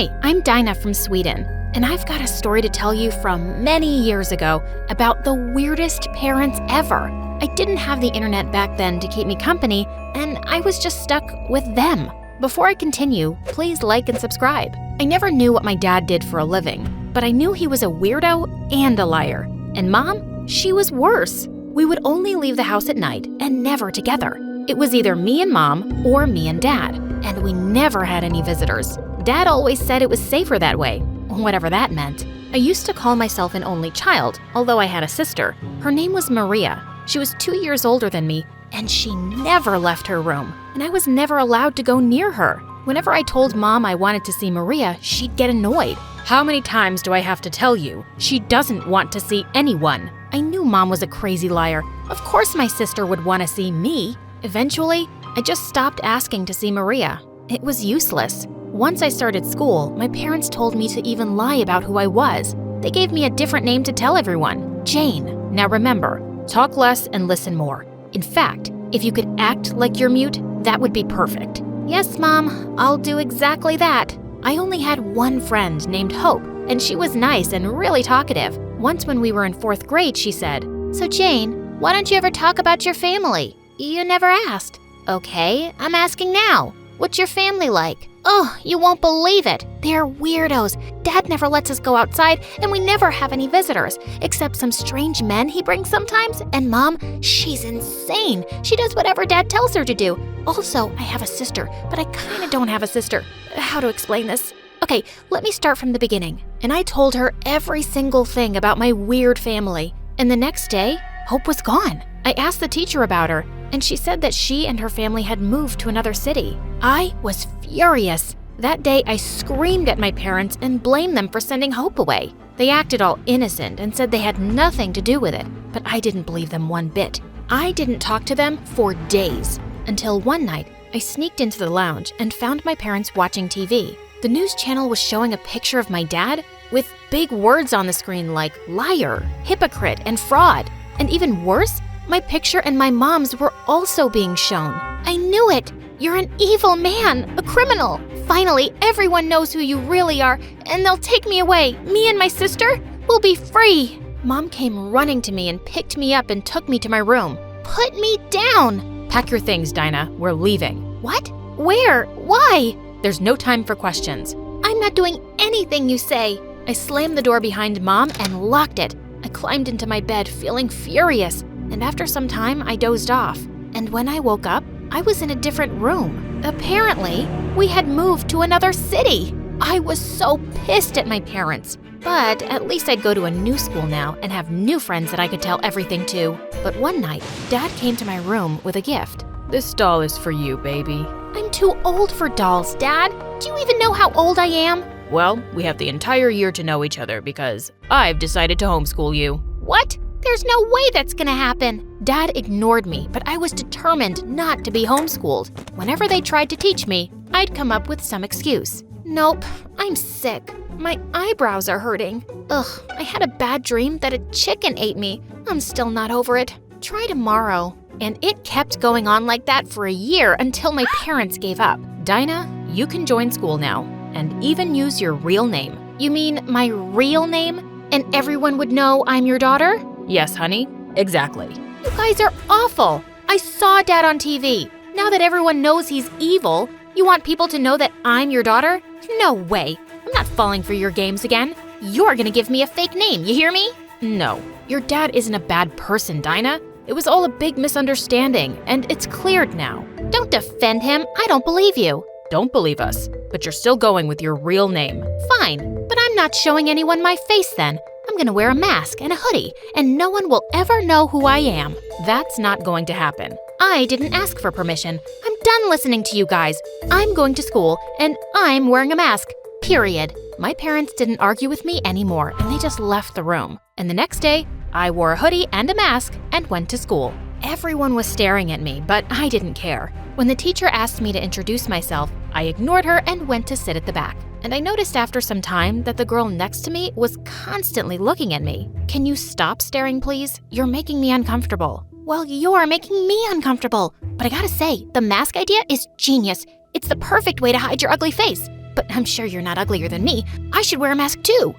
Hi, I'm Dinah from Sweden, and I've got a story to tell you from many years ago about the weirdest parents ever. I didn't have the internet back then to keep me company, and I was just stuck with them. Before I continue, please like and subscribe. I never knew what my dad did for a living, but I knew he was a weirdo and a liar. And Mom, she was worse. We would only leave the house at night and never together. It was either me and Mom or me and Dad, and we never had any visitors. Dad always said it was safer that way, whatever that meant. I used to call myself an only child, although I had a sister. Her name was Maria. She was 2 years older than me, and she never left her room, and I was never allowed to go near her. Whenever I told Mom I wanted to see Maria, she'd get annoyed. How many times do I have to tell you? She doesn't want to see anyone. I knew Mom was a crazy liar. Of course my sister would want to see me. Eventually, I just stopped asking to see Maria. It was useless. Once I started school, my parents told me to even lie about who I was. They gave me a different name to tell everyone, Jane. Now remember, talk less and listen more. In fact, if you could act like you're mute, that would be perfect. Yes, Mom, I'll do exactly that. I only had one friend named Hope, and she was nice and really talkative. Once when we were in 4th grade, she said, "So Jane, why don't you ever talk about your family? You never asked." "Okay, I'm asking now. What's your family like?" "Oh, you won't believe it. They're weirdos. Dad never lets us go outside, and we never have any visitors, except some strange men he brings sometimes. And Mom, she's insane. She does whatever Dad tells her to do. Also, I have a sister, but I kinda don't have a sister. How to explain this? Okay, let me start from the beginning." And I told her every single thing about my weird family. And the next day, Hope was gone. I asked the teacher about her, and she said that she and her family had moved to another city. I was furious. That day, I screamed at my parents and blamed them for sending Hope away. They acted all innocent and said they had nothing to do with it, but I didn't believe them one bit. I didn't talk to them for days, until one night, I sneaked into the lounge and found my parents watching TV. The news channel was showing a picture of my dad with big words on the screen like liar, hypocrite, and fraud. And even worse, my picture and my mom's were also being shown. I knew it! You're an evil man, a criminal. Finally, everyone knows who you really are, and they'll take me away. Me and my sister will be free. Mom came running to me and picked me up and took me to my room. Put me down! Pack your things, Dinah. We're leaving. What? Where? Why? There's no time for questions. I'm not doing anything you say. I slammed the door behind Mom and locked it. I climbed into my bed feeling furious, and after some time, I dozed off. And when I woke up, I was in a different room. Apparently, we had moved to another city. I was so pissed at my parents. But at least I'd go to a new school now and have new friends that I could tell everything to. But one night, Dad came to my room with a gift. This doll is for you, baby. I'm too old for dolls, Dad. Do you even know how old I am? Well, we have the entire year to know each other because I've decided to homeschool you. What? There's no way that's gonna happen. Dad ignored me, but I was determined not to be homeschooled. Whenever they tried to teach me, I'd come up with some excuse. Nope, I'm sick. My eyebrows are hurting. Ugh, I had a bad dream that a chicken ate me. I'm still not over it. Try tomorrow. And it kept going on like that for a year until my parents gave up. Dinah, you can join school now and even use your real name. You mean my real name? And everyone would know I'm your daughter? Yes, honey, exactly. You guys are awful. I saw Dad on TV. Now that everyone knows he's evil, you want people to know that I'm your daughter? No way. I'm not falling for your games again. You're gonna give me a fake name, you hear me? No, your dad isn't a bad person, Dinah. It was all a big misunderstanding, and it's cleared now. Don't defend him. I don't believe you. Don't believe us, but you're still going with your real name. Fine, but I'm not showing anyone my face then. I'm gonna wear a mask and a hoodie, and no one will ever know who I am. That's not going to happen. I didn't ask for permission. I'm done listening to you guys. I'm going to school, and I'm wearing a mask. Period. My parents didn't argue with me anymore, and they just left the room. And the next day, I wore a hoodie and a mask and went to school. Everyone was staring at me, but I didn't care. When the teacher asked me to introduce myself, I ignored her and went to sit at the back. And I noticed after some time that the girl next to me was constantly looking at me. Can you stop staring, please? You're making me uncomfortable. Well, you're making me uncomfortable. But I gotta say, the mask idea is genius. It's the perfect way to hide your ugly face. But I'm sure you're not uglier than me. I should wear a mask too.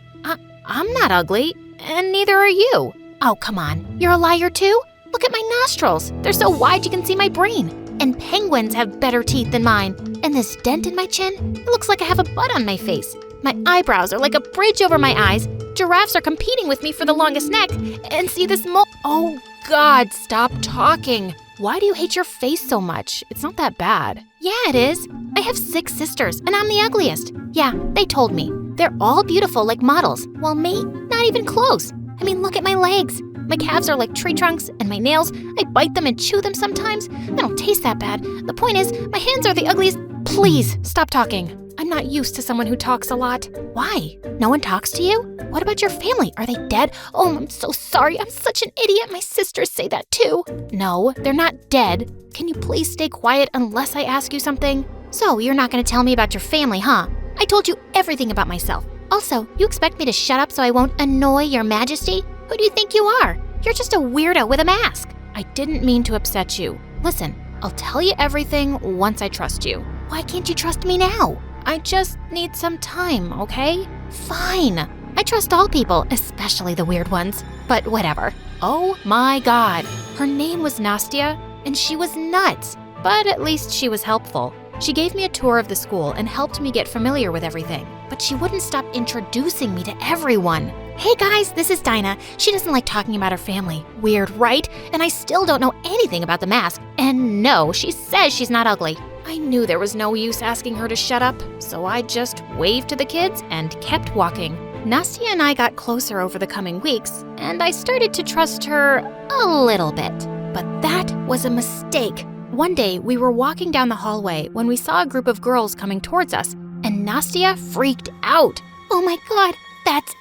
I'm not ugly, and neither are you. Oh, come on. You're a liar too? Look at my nostrils. They're so wide you can see my brain. And penguins have better teeth than mine. And this dent in my chin, it looks like I have a butt on my face. My eyebrows are like a bridge over my eyes. Giraffes are competing with me for the longest neck. And see this Oh, God, stop talking. Why do you hate your face so much? It's not that bad. Yeah, it is. I have 6 sisters, and I'm the ugliest. Yeah, they told me. They're all beautiful like models, while me, not even close. I mean, look at my legs. My calves are like tree trunks, and my nails, I bite them and chew them sometimes. They don't taste that bad. The point is, my hands are the ugliest. Please, stop talking. I'm not used to someone who talks a lot. Why? No one talks to you? What about your family? Are they dead? Oh, I'm so sorry. I'm such an idiot. My sisters say that too. No, they're not dead. Can you please stay quiet unless I ask you something? So, you're not going to tell me about your family, huh? I told you everything about myself. Also, you expect me to shut up so I won't annoy your majesty? Who do you think you are? You're just a weirdo with a mask. I didn't mean to upset you. Listen, I'll tell you everything once I trust you. Why can't you trust me now? I just need some time, okay? Fine. I trust all people, especially the weird ones. But whatever. Oh my God. Her name was Nastya, and she was nuts. But at least she was helpful. She gave me a tour of the school and helped me get familiar with everything. But she wouldn't stop introducing me to everyone. Hey guys, this is Dinah. She doesn't like talking about her family. Weird, right? And I still don't know anything about the mask. And no, she says she's not ugly. I knew there was no use asking her to shut up, so I just waved to the kids and kept walking. Nastya and I got closer over the coming weeks, and I started to trust her a little bit. But that was a mistake. One day, we were walking down the hallway when we saw a group of girls coming towards us, and Nastya freaked out. Oh my God, that's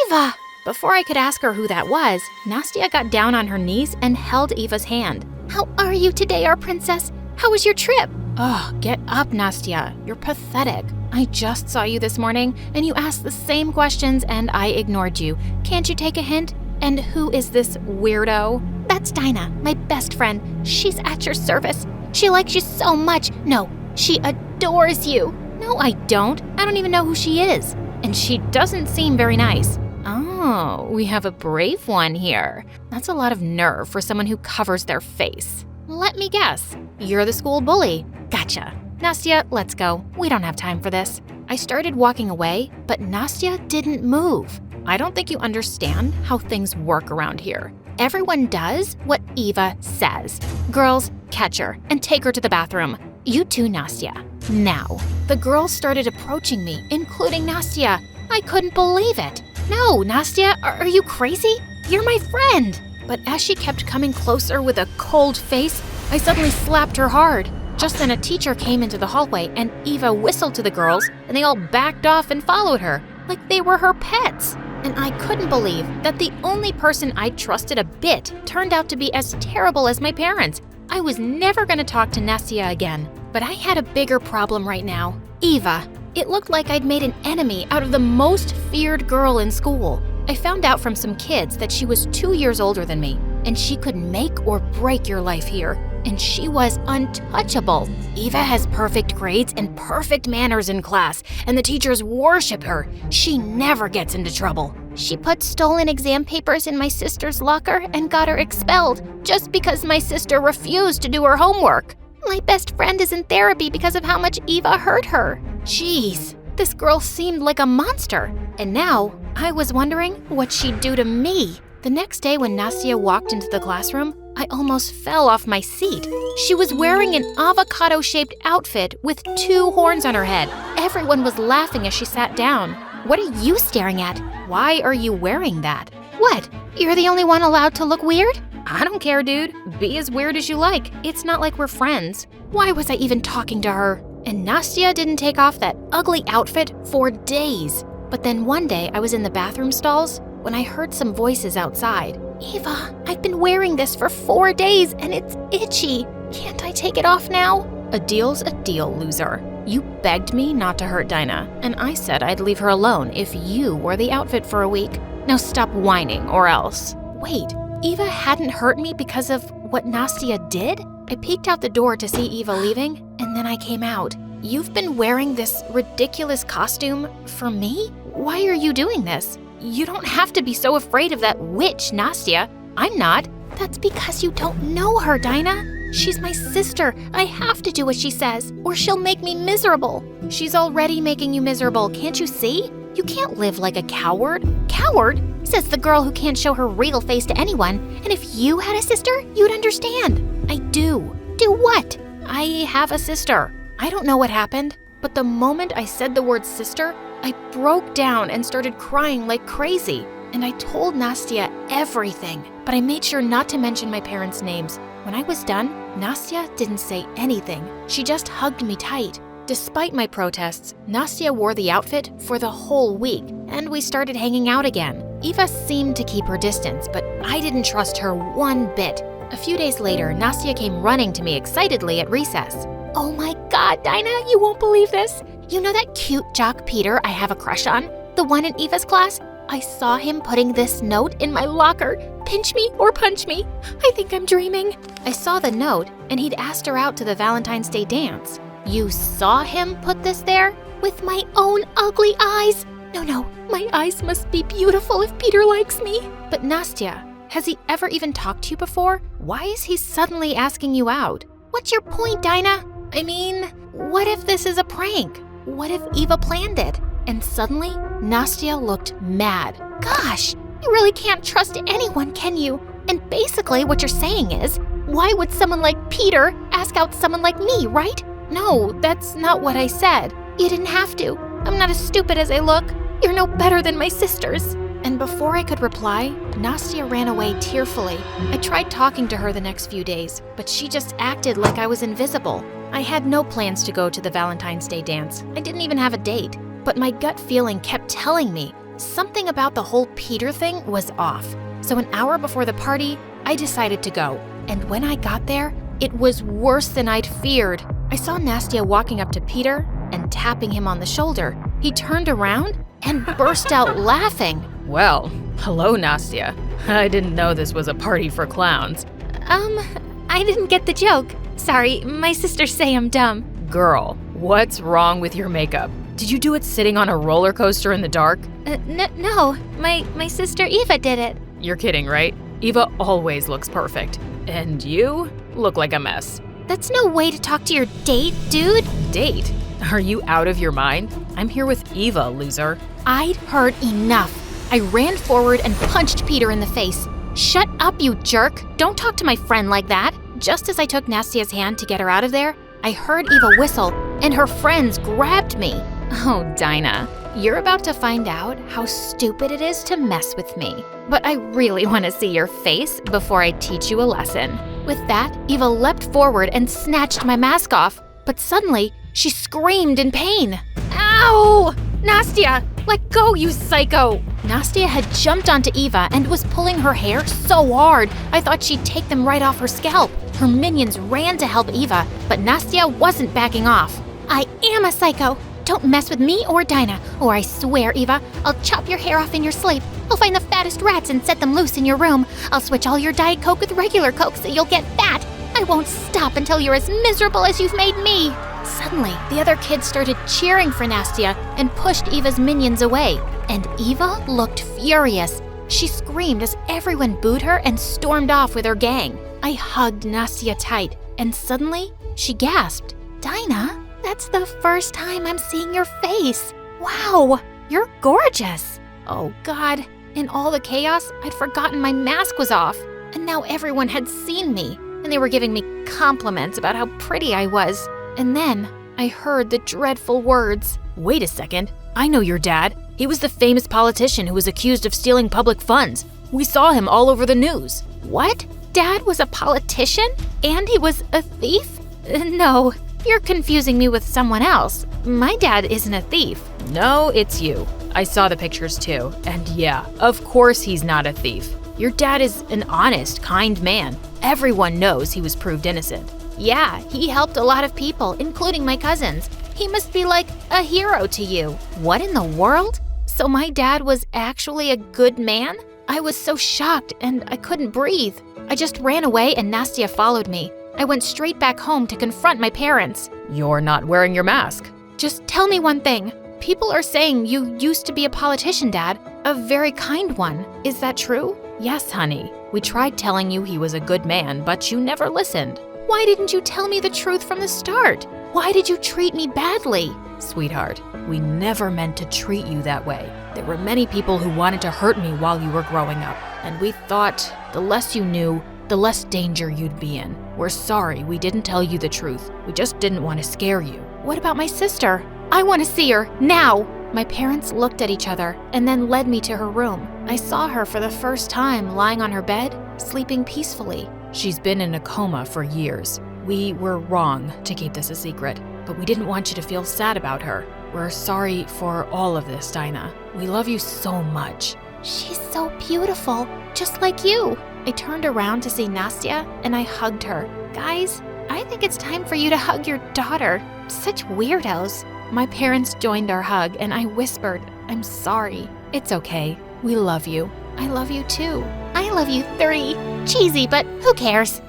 Eva! Before I could ask her who that was, Nastya got down on her knees and held Eva's hand. How are you today, our princess? How was your trip? Oh, get up, Nastya. You're pathetic. I just saw you this morning, and you asked the same questions, and I ignored you. Can't you take a hint? And who is this weirdo? That's Dinah, my best friend. She's at your service. She likes you so much. No, she adores you. No, I don't. I don't even know who she is. And she doesn't seem very nice. Oh, we have a brave one here. That's a lot of nerve for someone who covers their face. Let me guess. You're the school bully. Gotcha. Nastya, let's go. We don't have time for this. I started walking away, but Nastya didn't move. I don't think you understand how things work around here. Everyone does what Eva says. Girls, catch her and take her to the bathroom. You too, Nastya. Now. The girls started approaching me, including Nastya. I couldn't believe it. No, Nastya, are you crazy? You're my friend. But as she kept coming closer with a cold face, I suddenly slapped her hard. Just then a teacher came into the hallway and Eva whistled to the girls and they all backed off and followed her, like they were her pets. And I couldn't believe that the only person I trusted a bit turned out to be as terrible as my parents. I was never going to talk to Nastya again. But I had a bigger problem right now. Eva. It looked like I'd made an enemy out of the most feared girl in school. I found out from some kids that she was 2 years older than me, and she could make or break your life here. And she was untouchable. Eva has perfect grades and perfect manners in class, and the teachers worship her. She never gets into trouble. She put stolen exam papers in my sister's locker and got her expelled just because my sister refused to do her homework. My best friend is in therapy because of how much Eva hurt her. Jeez, this girl seemed like a monster. And now, I was wondering what she'd do to me. The next day when Nastya walked into the classroom, I almost fell off my seat. She was wearing an avocado-shaped outfit with 2 horns on her head. Everyone was laughing as she sat down. What are you staring at? Why are you wearing that? What? You're the only one allowed to look weird? I don't care, dude. Be as weird as you like. It's not like we're friends. Why was I even talking to her? And Nastya didn't take off that ugly outfit for days. But then one day I was in the bathroom stalls when I heard some voices outside. Eva, I've been wearing this for 4 days and it's itchy. Can't I take it off now? A deal's a deal, loser. You begged me not to hurt Dinah, and I said I'd leave her alone if you wore the outfit for a week. Now stop whining or else. Wait, Eva hadn't hurt me because of what Nastya did? I peeked out the door to see Eva leaving, and then I came out. You've been wearing this ridiculous costume for me? Why are you doing this? You don't have to be so afraid of that witch, Nastya. I'm not. That's because you don't know her, Dinah. She's my sister. I have to do what she says, or she'll make me miserable. She's already making you miserable, can't you see? You can't live like a coward. Coward? Says the girl who can't show her real face to anyone. And if you had a sister, you'd understand. I do. Do what? I have a sister. I don't know what happened, but the moment I said the word sister, I broke down and started crying like crazy. And I told Nastya everything, but I made sure not to mention my parents' names. When I was done, Nastya didn't say anything. She just hugged me tight. Despite my protests, Nastya wore the outfit for the whole week, and we started hanging out again. Eva seemed to keep her distance, but I didn't trust her one bit. A few days later, Nastya came running to me excitedly at recess. Oh my God, Dinah, you won't believe this. You know that cute jock Peter I have a crush on? The one in Eva's class? I saw him putting this note in my locker. Pinch me or punch me. I think I'm dreaming. I saw the note, and he'd asked her out to the Valentine's Day dance. You saw him put this there? With my own ugly eyes? No, my eyes must be beautiful if Peter likes me. But Nastya, has he ever even talked to you before? Why is he suddenly asking you out? What's your point, Dinah? I mean, what if this is a prank? What if Eva planned it? And suddenly, Nastya looked mad. Gosh, you really can't trust anyone, can you? And basically what you're saying is, why would someone like Peter ask out someone like me, right? No, that's not what I said. You didn't have to. I'm not as stupid as I look. You're no better than my sisters. And before I could reply, Nastya ran away tearfully. I tried talking to her the next few days, but she just acted like I was invisible. I had no plans to go to the Valentine's Day dance. I didn't even have a date. But my gut feeling kept telling me something about the whole Peter thing was off. So an hour before the party, I decided to go. And when I got there, it was worse than I'd feared. I saw Nastya walking up to Peter and tapping him on the shoulder. He turned around and burst out laughing. Well, hello, Nastya. I didn't know this was a party for clowns. I didn't get the joke. Sorry, my sisters say I'm dumb. Girl, what's wrong with your makeup? Did you do it sitting on a roller coaster in the dark? No, my sister Eva did it. You're kidding, right? Eva always looks perfect. And you look like a mess. That's no way to talk to your date, dude. Date? Are you out of your mind? I'm here with Eva, loser. I'd heard enough. I ran forward and punched Peter in the face. Shut up, you jerk. Don't talk to my friend like that. Just as I took Nastya's hand to get her out of there, I heard Eva whistle, and her friends grabbed me. Oh, Dinah, you're about to find out how stupid it is to mess with me. But I really want to see your face before I teach you a lesson. With that, Eva leapt forward and snatched my mask off. But suddenly, she screamed in pain. Ow! Nastya, let go, you psycho! Nastya had jumped onto Eva and was pulling her hair so hard, I thought she'd take them right off her scalp. Her minions ran to help Eva, but Nastya wasn't backing off. I am a psycho. Don't mess with me or Dinah, or I swear, Eva, I'll chop your hair off in your sleep. I'll find the fattest rats and set them loose in your room. I'll switch all your Diet Coke with regular Coke so you'll get fat. I won't stop until you're as miserable as you've made me. Suddenly, the other kids started cheering for Nastya and pushed Eva's minions away. And Eva looked furious. She screamed as everyone booed her and stormed off with her gang. I hugged Nastya tight, and suddenly, she gasped. Dinah? That's the first time I'm seeing your face. Wow, you're gorgeous. Oh God, in all the chaos, I'd forgotten my mask was off. And now everyone had seen me, and they were giving me compliments about how pretty I was. And then I heard the dreadful words. Wait a second, I know your dad. He was the famous politician who was accused of stealing public funds. We saw him all over the news. What? Dad was a politician? And he was a thief? No. You're confusing me with someone else. My dad isn't a thief. No, it's you. I saw the pictures too. And yeah, of course he's not a thief. Your dad is an honest, kind man. Everyone knows he was proved innocent. Yeah, he helped a lot of people, including my cousins. He must be like a hero to you. What in the world? So my dad was actually a good man? I was so shocked and I couldn't breathe. I just ran away and Nastya followed me. I went straight back home to confront my parents. You're not wearing your mask. Just tell me one thing. People are saying you used to be a politician, Dad. A very kind one. Is that true? Yes, honey. We tried telling you he was a good man, but you never listened. Why didn't you tell me the truth from the start? Why did you treat me badly? Sweetheart, we never meant to treat you that way. There were many people who wanted to hurt me while you were growing up, and we thought the less you knew, the less danger you'd be in. We're sorry we didn't tell you the truth. We just didn't want to scare you. What about my sister? I want to see her, now! My parents looked at each other and then led me to her room. I saw her for the first time lying on her bed, sleeping peacefully. She's been in a coma for years. We were wrong to keep this a secret, but we didn't want you to feel sad about her. We're sorry for all of this, Dinah. We love you so much. She's so beautiful, just like you. I turned around to see Nastya and I hugged her. Guys, I think it's time for you to hug your daughter. Such weirdos. My parents joined our hug and I whispered, I'm sorry. It's okay. We love you. I love you too. I love you 3. Cheesy, but who cares?